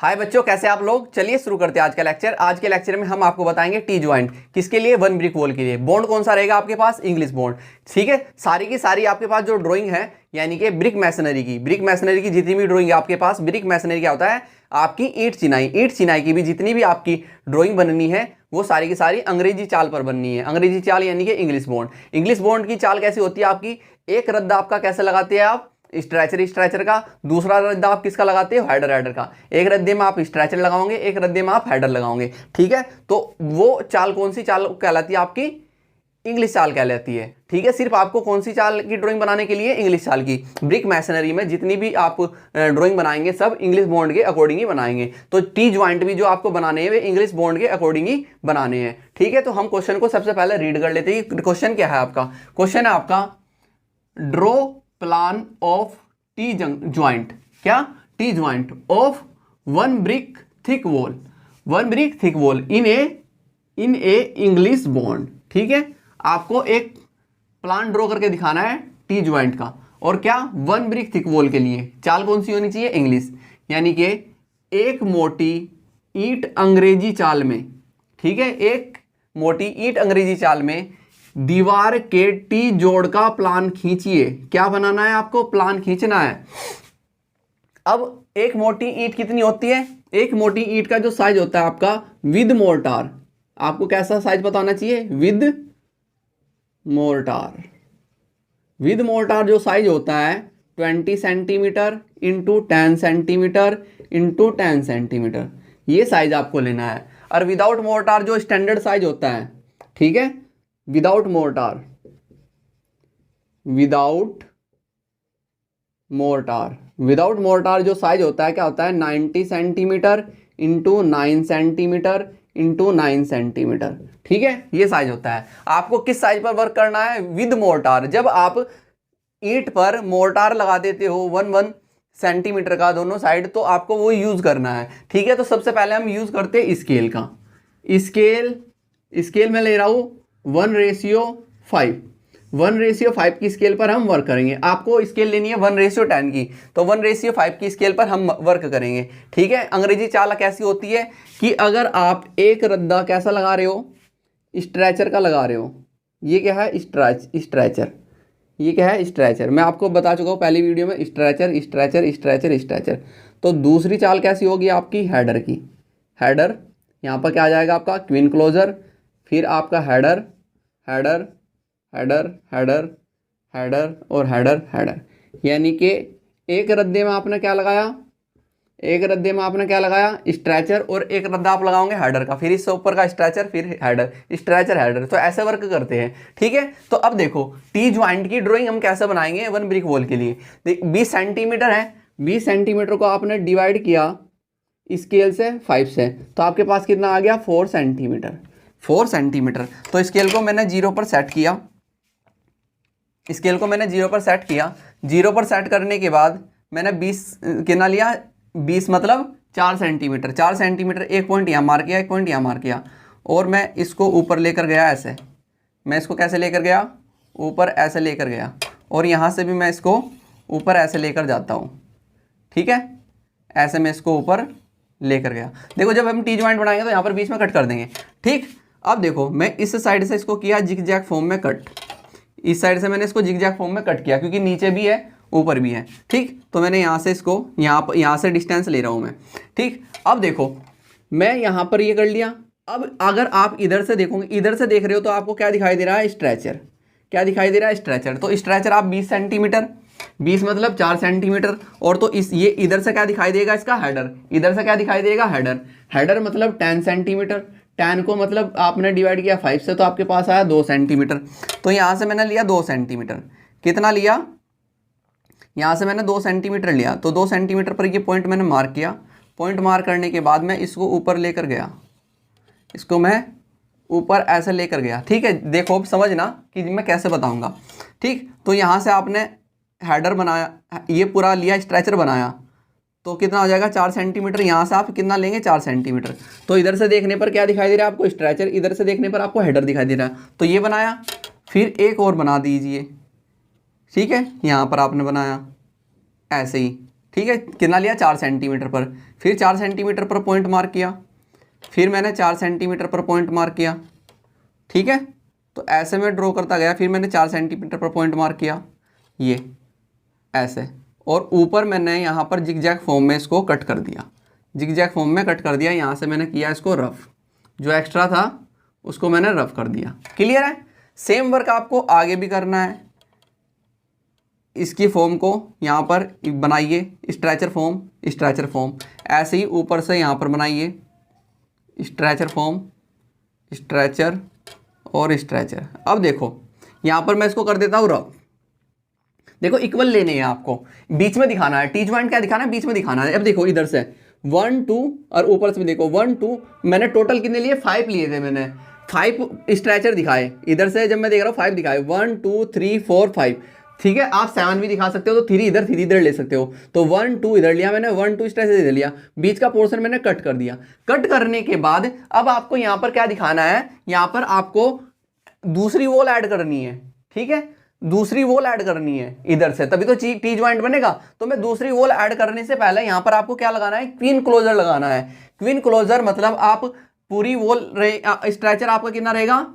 हाय बच्चों, कैसे आप लोग। चलिए शुरू करते हैं आज का लेक्चर। आज के लेक्चर में हम आपको बताएंगे टी ज्वाइंट किसके लिए, वन ब्रिक वॉल के लिए। बॉन्ड कौन सा रहेगा आपके पास, इंग्लिश बॉन्ड। ठीक है, सारी की सारी आपके पास जो ड्राइंग है यानी कि ब्रिक मैसनरी की जितनी भी ड्राइंग है आपके पास, ब्रिक मैसनरी क्या होता है, आपकी ईंट चिनाई की भी जितनी भी आपकी ड्राइंग बननी है वो सारी की सारी अंग्रेजी चाल पर बननी है। अंग्रेजी चाल यानी कि इंग्लिश बॉन्ड। इंग्लिश बॉन्ड की चाल कैसी होती है आपकी, एक रद्दा आपका कैसे लगाते हैं आप, स्ट्रेचर का। दूसरा रद्दा आप किसका लगाते हो, हेडर का। एक रद्दे में आप स्ट्रेचर लगाओगे, एक रद्दे में आप हेडर लगाओगे। ठीक है, तो वो चाल कौन सी चाल कहलाती है आपकी, इंग्लिश चाल कहलाती है। ठीक है, सिर्फ आपको कौन सी चाल की ड्राइंग बनाने के लिए, इंग्लिश चाल की। ब्रिक मैसनरी में जितनी भी आप ड्राइंग बनाएंगे सब इंग्लिश बॉन्ड के अकॉर्डिंग ही बनाएंगे। तो टी ज्वाइंट भी जो आपको बनाने हैं वे इंग्लिश बॉन्ड के अकॉर्डिंग ही बनाने हैं। ठीक है, तो हम क्वेश्चन को सबसे पहले रीड कर लेते हैं। क्वेश्चन क्या है आपका, क्वेश्चन है आपका draw plan of T joint. क्या, T joint of one brick thick wall in a English bond. ठीक है, आपको एक प्लान ड्रॉ करके दिखाना है टी ज्वाइंट का। और क्या, वन ब्रिक थिक वॉल के लिए चाल कौन सी होनी चाहिए, इंग्लिश। यानी कि एक मोटी ईंट अंग्रेजी चाल में, ठीक है, एक मोटी ईंट अंग्रेजी चाल में दीवार के टी जोड़ का प्लान खींचिए। क्या बनाना है आपको, प्लान खींचना है। अब एक मोटी ईंट कितनी होती है, एक मोटी ईंट का जो साइज होता है आपका विद मोर्टार, आपको कैसा साइज बताना चाहिए, विद मोर्टार जो साइज होता है 20 centimetre into 10 centimetre into 10 centimetre, ये साइज आपको लेना है। और विदाउट मोर्टार जो स्टैंडर्ड साइज होता है, ठीक है, विदाउट मोर्टार जो साइज होता है क्या होता है 90 centimetre into 9 centimetre into 9 centimetre. ठीक है, ये साइज होता है। आपको किस साइज पर वर्क करना है, विद मोर्टार। जब आप ईंट पर मोर्टार लगा देते हो 1 सेंटीमीटर का दोनों साइड, तो आपको वो यूज करना है। ठीक है, तो सबसे पहले हम यूज करते हैं स्केल का। स्केल में ले रहा हूं 1:5 की स्केल पर हम वर्क करेंगे। आपको स्केल लेनी है 1:10 की, तो 1:5 की स्केल पर हम वर्क करेंगे। ठीक है, अंग्रेजी चाल कैसी होती है कि अगर आप एक रद्दा कैसा लगा रहे हो, स्ट्रेचर का लगा रहे हो। ये क्या है, स्ट्रेचर। ये क्या है, स्ट्रेचर। मैं आपको बता चुका हूँ पहली वीडियो में, स्ट्रेचर। तो दूसरी चाल कैसी होगी आपकी, हेडर की। हेडर यहाँ पर क्या आ जाएगा आपका, क्वीन क्लोजर, फिर आपका हेडर और हेडर। यानी कि एक रद्दे में आपने क्या लगाया, स्ट्रेचर, और एक रद्दा आप लगाओगे हेडर का, फिर इससे ऊपर का स्ट्रेचर, फिर हेडर। तो ऐसे वर्क करते हैं। ठीक है, तो अब देखो टी ज्वाइंट की ड्राइंग हम कैसे बनाएंगे वन ब्रिक वॉल के लिए। 20 सेंटीमीटर है, 20 सेंटीमीटर को आपने डिवाइड किया स्केल से 5 से, तो आपके पास कितना आ गया, 4 सेंटीमीटर। तो स्केल को मैंने 0 पर सेट किया। 0 पर सेट करने के बाद मैंने 20 कितना लिया, 20 मतलब 4 सेंटीमीटर। एक पॉइंट यहाँ मार किया, एक पॉइंट यहाँ मार किया, और मैं इसको ऊपर लेकर गया ऐसे। मैं इसको कैसे लेकर गया, ऊपर ऐसे लेकर गया, और यहाँ से भी मैं इसको ऊपर ऐसे लेकर जाता हूँ। ठीक है, ऐसे मैं इसको ऊपर लेकर गया। देखो जब हम टी ज्वाइंट बनाएंगे तो यहाँ पर बीच में कट कर देंगे। ठीक, अब देखो मैं इस साइड से इसको किया जिग-जैग फॉर्म में कट, इस साइड से मैंने इसको जिग-जैग फॉर्म में कट किया, क्योंकि नीचे भी है ऊपर भी है। ठीक, तो मैंने यहाँ से इसको यहाँ से डिस्टेंस ले रहा हूँ मैं। ठीक, अब देखो मैं यहाँ पर ये कर लिया। अब अगर आप इधर से देखोगे, इधर से देख रहे हो तो आपको क्या दिखाई दे रहा है, स्ट्रेचर। क्या दिखाई दे रहा है, स्ट्रेचर। तो स्ट्रेचर आप 20 सेंटीमीटर, 20 मतलब 4 सेंटीमीटर। और तो ये इधर से क्या दिखाई देगा, इसका हेडर। इधर से क्या दिखाई देगा, हेडर मतलब 10 सेंटीमीटर। 10 को मतलब आपने डिवाइड किया 5 से, तो आपके पास आया 2 सेंटीमीटर। तो यहाँ से मैंने लिया 2 सेंटीमीटर। कितना लिया, यहाँ से मैंने 2 सेंटीमीटर लिया। तो 2 सेंटीमीटर पर ये पॉइंट मैंने मार्क किया। पॉइंट मार्क करने के बाद मैं इसको ऊपर लेकर गया, इसको मैं ऊपर ऐसे लेकर गया। ठीक है, देखो अब समझना कि मैं कैसे बताऊँगा। ठीक, तो यहाँ से आपने हेडर बनाया, ये पूरा लिया, स्ट्रेचर बनाया, तो कितना हो जाएगा, 4 सेंटीमीटर। यहाँ से आप कितना लेंगे, 4 सेंटीमीटर। तो इधर से देखने पर क्या दिखाई दे रहा है आपको, स्ट्रेचर। इधर से देखने पर आपको हेडर दिखाई दे रहा है। तो ये बनाया, फिर एक और बना दीजिए। ठीक है, यहाँ पर आपने बनाया ऐसे ही। ठीक है, कितना लिया 4 सेंटीमीटर पर, फिर 4 सेंटीमीटर पर पॉइंट मार्क किया, फिर मैंने 4 सेंटीमीटर पर पॉइंट मार्क किया। ठीक है, तो ऐसे में ड्रॉ करता गया, फिर मैंने 4 सेंटीमीटर पर पॉइंट मार्क किया, ये ऐसे, और ऊपर मैंने यहाँ पर जिगजैग फॉर्म में इसको कट कर दिया, जिगजैग फॉर्म में कट कर दिया। यहाँ से मैंने किया इसको रफ, जो एक्स्ट्रा था उसको मैंने रफ कर दिया। क्लियर है? सेम वर्क आपको आगे भी करना है। इसकी फॉर्म को यहाँ पर बनाइए, स्ट्रेचर फॉर्म, स्ट्रेचर फॉर्म, ऐसे ही ऊपर से यहाँ पर बनाइए स्ट्रेचर फॉर्म, स्ट्रेचर और स्ट्रेचर। अब देखो यहाँ पर मैं इसको कर देता हूँ रफ। देखो इक्वल लेने हैं आपको, बीच में दिखाना है, टी जॉइंट क्या दिखाना है, बीच में दिखाना है। अब देखो इधर से 1 2 और ऊपर से भी देखो 1 2, मैंने टोटल कितने लिए 5 लिए थे, मैंने 5 स्ट्रेचर दिखाए। इधर से जब मैं देख रहा हूँ 5 दिखाए, 1 2 3 4 5। ठीक है, आप 7 भी दिखा सकते हो, तो 3 इधर ले सकते हो। तो 1 2 इधर लिया मैंने, 1 2 स्ट्रेचर इधर लिया, बीच का पोर्शन मैंने कट कर दिया। कट करने के बाद अब आपको यहाँ पर क्या दिखाना है, यहाँ पर आपको दूसरी वॉल ऐड करनी है। ठीक है, दूसरी वॉल ऐड करनी है इधर से, तभी तो टी जॉइंट बनेगा। तो मैं दूसरी वॉल ऐड करने से पहले यहाँ पर आपको क्या लगाना है, क्वीन क्लोजर लगाना है। क्वीन क्लोजर मतलब आप पूरी वॉल स्ट्रेचर आपका कितना रहेगा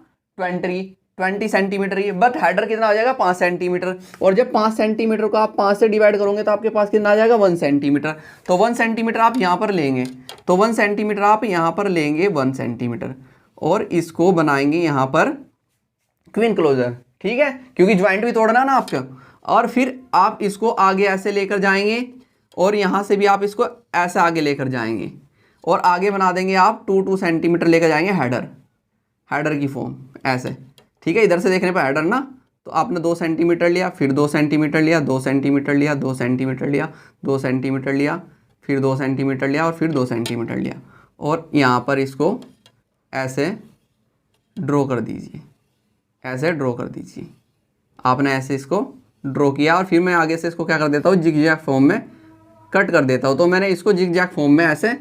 20 सेंटीमीटर ही, बट हेडर कितना आ जाएगा 5 सेंटीमीटर। और जब 5 सेंटीमीटर को आप 5 से डिवाइड करोगे तो आपके पास कितना आ जाएगा 1 सेंटीमीटर। तो 1 सेंटीमीटर आप यहाँ पर लेंगे, तो 1 सेंटीमीटर आप यहाँ पर लेंगे 1 सेंटीमीटर, और इसको बनाएंगे यहाँ पर क्वीन क्लोजर। ठीक है, क्योंकि ज्वाइंट भी तोड़ना ना आपका। और फिर आप इसको आगे ऐसे लेकर जाएंगे, और यहाँ से भी आप इसको ऐसे आगे लेकर जाएंगे, और आगे बना देंगे आप 2 सेंटीमीटर लेकर जाएंगे हेडर, हेडर की फॉर्म ऐसे। ठीक है, इधर से देखने पर हेडर ना, तो आपने 2 सेंटीमीटर लिया, फिर 2 सेंटीमीटर लिया, 2 सेंटीमीटर लिया, 2 सेंटीमीटर लिया, 2 सेंटीमीटर लिया, फिर 2 सेंटीमीटर लिया, और फिर 2 सेंटीमीटर लिया, और यहाँ पर इसको ऐसे ड्रॉ कर दीजिए, ऐसे ड्रॉ कर दीजिए। आपने ऐसे इसको ड्रॉ किया, और फिर मैं आगे से इसको क्या कर देता हूँ, जिगजैग फॉर्म में कट कर देता हूँ। तो मैंने इसको जिगजैग फॉर्म में ऐसे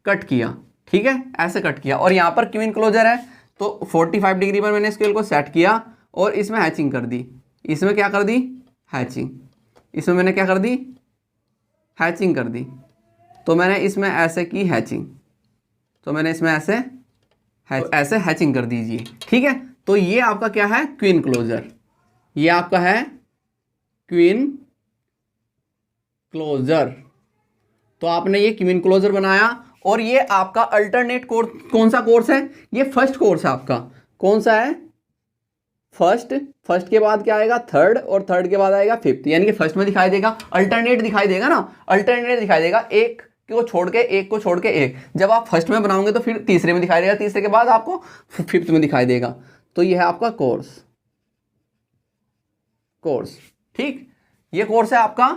कट किया। ठीक है, ऐसे कट किया, और यहाँ पर क्वीन क्लोजर है, तो 45 डिग्री पर मैंने स्केल को सेट किया, और इसमें हैचिंग कर दी। इसमें क्या कर दी, हैचिंग। इसमें मैंने क्या कर दी, हैचिंग कर दी। तो मैंने इसमें ऐसे की हैचिंग, तो मैंने इसमें ऐसे हैचिंग कर दीजिए। ठीक है, तो ये आपका क्या है, क्वीन क्लोजर। ये आपका है क्वीन क्लोजर। तो आपने ये क्वीन क्लोजर बनाया, और ये आपका अल्टरनेट कोर्स कौन सा कोर्स है, ये फर्स्ट कोर्स है आपका। कौन सा है, फर्स्ट के बाद क्या आएगा थर्ड, और थर्ड के बाद आएगा फिफ्थ। यानी कि फर्स्ट में दिखाई देगा, अल्टरनेट दिखाई देगा ना, अल्टरनेट दिखाई देगा, एक को छोड़ के एक। जब आप फर्स्ट में बनाओगे तो फिर तीसरे में दिखाई देगा, तीसरे के बाद आपको फिफ्थ में दिखाई देगा। तो ये है आपका कोर्स। ठीक, ये कोर्स है आपका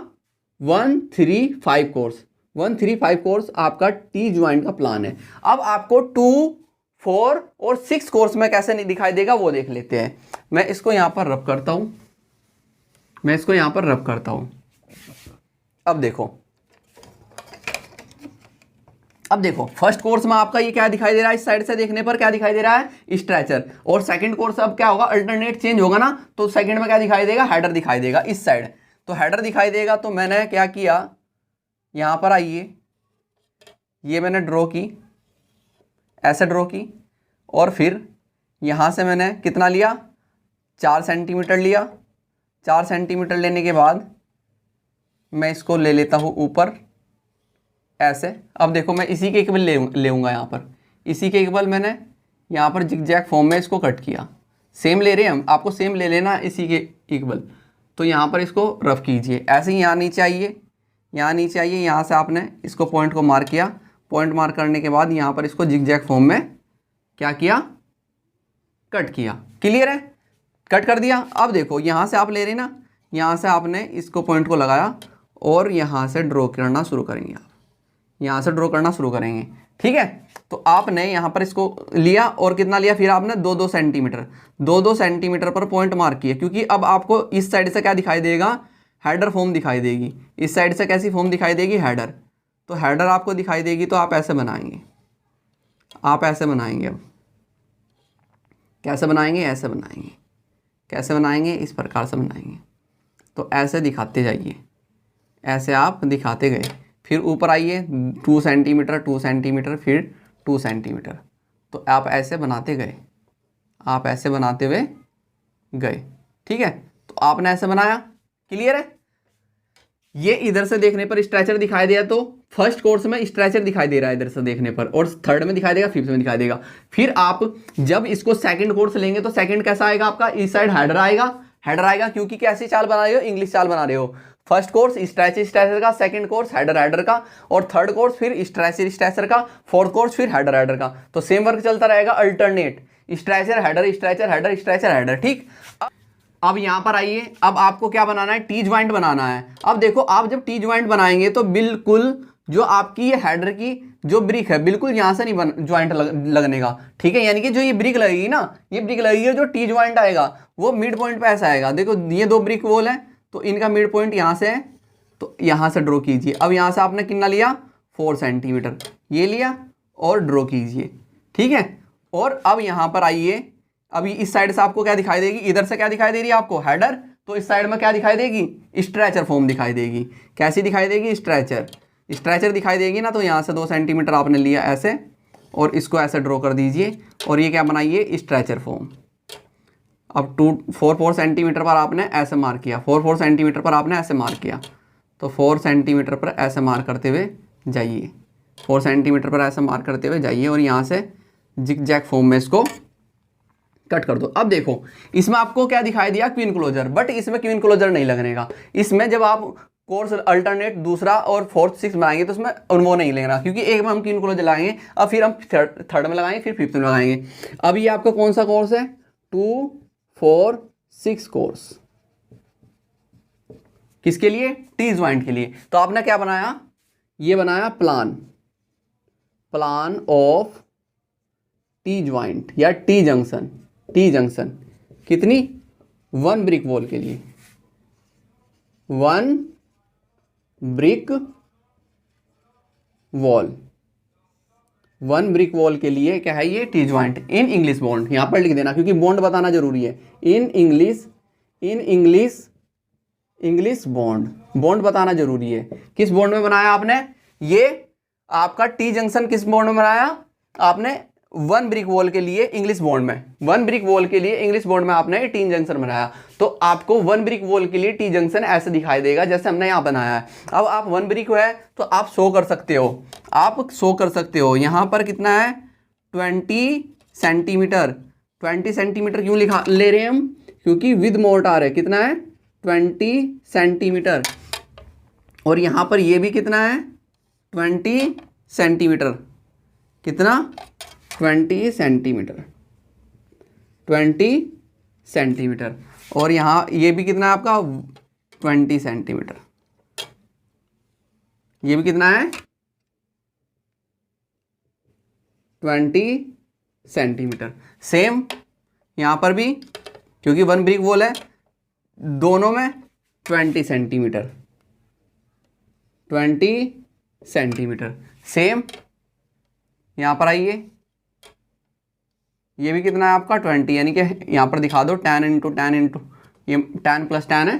135 कोर्स। 135 कोर्स आपका टी ज्वाइंट का प्लान है। अब आपको 2 4 और 6 कोर्स में कैसे नहीं दिखाई देगा वो देख लेते हैं। मैं इसको यहां पर रब करता हूं, अब देखो फर्स्ट कोर्स में आपका ये क्या दिखाई दे रहा है, इस साइड से देखने पर क्या दिखाई दे रहा है, स्ट्रेचर। और सेकंड कोर्स अब क्या होगा, अल्टरनेट चेंज होगा ना, तो सेकंड में क्या दिखाई देगा, हेडर दिखाई देगा इस साइड। तो हेडर दिखाई देगा, तो मैंने क्या किया, यहां पर आइए, ये मैंने ड्रॉ की, ऐसे ड्रॉ की, और फिर यहां से मैंने कितना लिया, 4 सेंटीमीटर लिया। 4 सेंटीमीटर लेने के बाद मैं इसको ले लेता हूं ऊपर ऐसे। अब देखो मैं इसी के इक्वल लेऊंगा यहाँ पर, इसी के इक्वल मैंने यहाँ पर जिगजैग फॉर्म में इसको कट किया। सेम ले रहे हैं हम, आपको सेम ले लेना इसी के इक्वल। तो यहाँ पर इसको रफ कीजिए, ऐसे ही यहाँ नीचे आइए, यहाँ से आपने इसको पॉइंट को मार्क किया। पॉइंट मार्क करने के बाद यहाँ पर इसको जिगजैग फॉर्म में क्या किया, कट किया। क्लियर है, कट कर दिया। अब देखो यहाँ से आप ले रहे ना, यहाँ से आपने इसको पॉइंट को लगाया, और यहाँ से ड्रॉ करना शुरू करेंगे आप, यहाँ से ड्रॉ करना शुरू करेंगे। ठीक है, तो आपने यहाँ पर इसको लिया, और कितना लिया, फिर आपने 2 सेंटीमीटर पर पॉइंट मार्क किया। क्योंकि अब आपको इस साइड से क्या दिखाई देगा, हेडर फॉर्म दिखाई देगी। इस साइड से कैसी फॉर्म दिखाई देगी, हेडर। तो हेडर आपको दिखाई देगी, तो आप ऐसे बनाएंगे, अब कैसे बनाएंगे, ऐसे बनाएंगे। कैसे बनाएंगे, इस प्रकार से बनाएंगे। तो ऐसे दिखाते जाइए, ऐसे आप दिखाते गए। फिर ऊपर आइए 2 सेंटीमीटर 2 सेंटीमीटर फिर 2 सेंटीमीटर। तो आप ऐसे बनाते गए, आप ऐसे बनाते हुए गए। ठीक है, तो आपने ऐसे बनाया, क्लियर है। ये इधर से देखने पर स्ट्रेचर दिखाई दिया, तो फर्स्ट कोर्स में स्ट्रेचर दिखाई दे रहा है इधर से देखने पर, और थर्ड में दिखाई देगा, फिफ्थ में दिखाई देगा। फिर आप जब इसको सेकंड कोर्स लेंगे तो सेकंड कैसा आएगा आपका, इस साइड हेडर आएगा, हेडर आएगा क्योंकि कैसी चाल बना रहे हो, इंग्लिश चाल बना रहे हो। फर्स्ट कोर्स स्ट्रेचर का, सेकंड कोर्स हेडर का, और थर्ड कोर्स फिर स्ट्रेचर का, फोर्थ कोर्स फिर हेडर का। तो सेम वर्क चलता रहेगा, alternate stretcher header stretcher header stretcher header. ठीक, अब यहां पर आइए, अब आपको क्या बनाना है, टी ज्वाइंट बनाना है। अब देखो, आप जब टी ज्वाइंट बनाएंगे तो बिल्कुल जो आपकी ये हेडर की जो ब्रिक है बिल्कुल यहां से नहीं ज्वाइंट लगने का। ठीक है, यानी कि जो ये ब्रिक लगेगी ना, ये ब्रिक लगेगी, जो टी ज्वाइंट आएगा वो मिड पॉइंट पे ऐसा आएगा। देखो ये 2 ब्रिक वॉल है, तो इनका मिड पॉइंट यहां से है, तो यहां से ड्रॉ कीजिए। अब यहां से आपने कितना लिया, 4 सेंटीमीटर ये लिया और ड्रॉ कीजिए। ठीक है, और अब यहां पर आइए, अभी इस साइड से आपको क्या दिखाई देगी, इधर से क्या दिखाई दे रही है आपको, हेडर, तो इस साइड में क्या दिखाई देगी, स्ट्रेचर फॉर्म दिखाई देगी। कैसी दिखाई देगी, स्ट्रेचर दिखाई देगी ना। तो यहाँ से 2 सेंटीमीटर आपने लिया ऐसे, और इसको ऐसे ड्रॉ कर दीजिए, और ये क्या बनाइए, स्ट्रेचर फॉर्म। अब 4 सेंटीमीटर पर आपने ऐसे मार्क किया, 4 सेंटीमीटर पर आपने ऐसे मार्क किया, तो 4 सेंटीमीटर पर ऐसे मार्क करते हुए जाइए, 4 सेंटीमीटर पर ऐसे मार्क करते हुए जाइए, और यहाँ से जिग जैग फॉर्म में इसको कट कर दो। अब देखो, इसमें आपको क्या दिखाई दिया, क्वीन क्लोजर, बट इसमें क्वीन क्लोजर नहीं लगने का। इसमें जब आप कोर्स अल्टरनेट दूसरा और फोर्थ 6 बनाएंगे तो उसमें वो नहीं लेना, क्योंकि एक में हम क्वीन क्लोजर लगाएंगे, अब फिर हम थर्ड में लगाएंगे, फिर फिफ्थ में लगाएंगे। अब ये आपका कौन सा कोर्स है, 2, 4, 6 कोर्स, किसके लिए, टी ज्वाइंट के लिए। तो आपने क्या बनाया, ये बनाया प्लान ऑफ टी ज्वाइंट या टी जंक्शन। कितनी, 1 ब्रिक वॉल के लिए, 1 ब्रिक वॉल के लिए क्या है, ये T joint in English bond. यहां पर लिख देना क्योंकि बॉन्ड बताना जरूरी है। इन इंग्लिश बॉन्ड बताना जरूरी है। किस बॉन्ड में बनाया आपने, ये आपका टी जंक्शन किस बॉन्ड में बनाया आपने, 1 ब्रिक वॉल के लिए इंग्लिश बॉन्ड में, 1 ब्रिक वॉल के लिए इंग्लिश बॉन्ड में आपने टी जंक्शन बनाया। तो आपको 1 ब्रिक वॉल के लिए टी जंक्शन ऐसे दिखाई देगा जैसे हमने यहाँ बनाया है। अब आप 1 ब्रिक है तो आप शो कर सकते हो, यहाँ पर कितना है, 20 सेंटीमीटर। 20 सेंटीमीटर क्यों ले रहे हैं हम, क्योंकि विद मोर्टार है, कितना है, 20 सेंटीमीटर। और यहाँ पर ये भी कितना है, 20 सेंटीमीटर, कितना, 20 सेंटीमीटर। और यहाँ ये भी कितना है आपका, 20 सेंटीमीटर। ये भी कितना है, 20 सेंटीमीटर। सेम यहाँ पर भी, क्योंकि 1 ब्रिक वॉल है, दोनों में 20 सेंटीमीटर, 20 सेंटीमीटर। सेम यहाँ पर आइए, ये भी कितना है आपका, 20, यानी कि यहाँ पर दिखा दो 10 इंटू ये 10 + 10 है,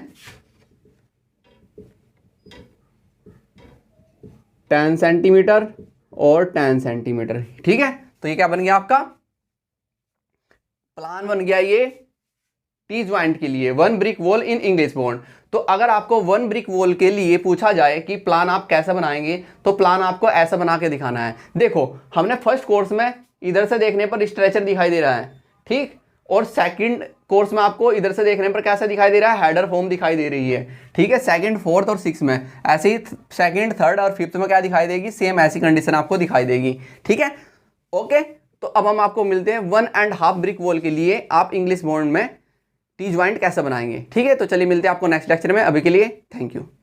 10 सेंटीमीटर और 10 सेंटीमीटर। ठीक है, तो ये क्या बन गया आपका, प्लान बन गया ये टी ज्वाइंट के लिए, 1 brick wall in English bond. तो अगर आपको 1 ब्रिक वॉल के लिए पूछा जाए कि प्लान आप कैसे बनाएंगे, तो प्लान आपको ऐसा बना के दिखाना है। देखो, हमने फर्स्ट कोर्स में इधर से देखने पर स्ट्रेचर दिखाई दे रहा है, ठीक, और सेकंड कोर्स में आपको इधर से देखने पर कैसा दिखाई दे रहा है, हेडर फॉर्म दिखाई दे रही है। ठीक है, सेकंड, फोर्थ और 6 में ऐसे ही, सेकंड, थर्ड और फिफ्थ में क्या दिखाई देगी, सेम ऐसी कंडीशन आपको दिखाई देगी। ठीक है, ओके। तो अब हम आपको मिलते हैं 1.5 ब्रिक वॉल के लिए आप इंग्लिश बॉन्ड में टी ज्वाइंट कैसे बनाएंगे। ठीक है, तो चलिए मिलते हैं आपको नेक्स्ट लेक्चर में। अभी के लिए थैंक यू।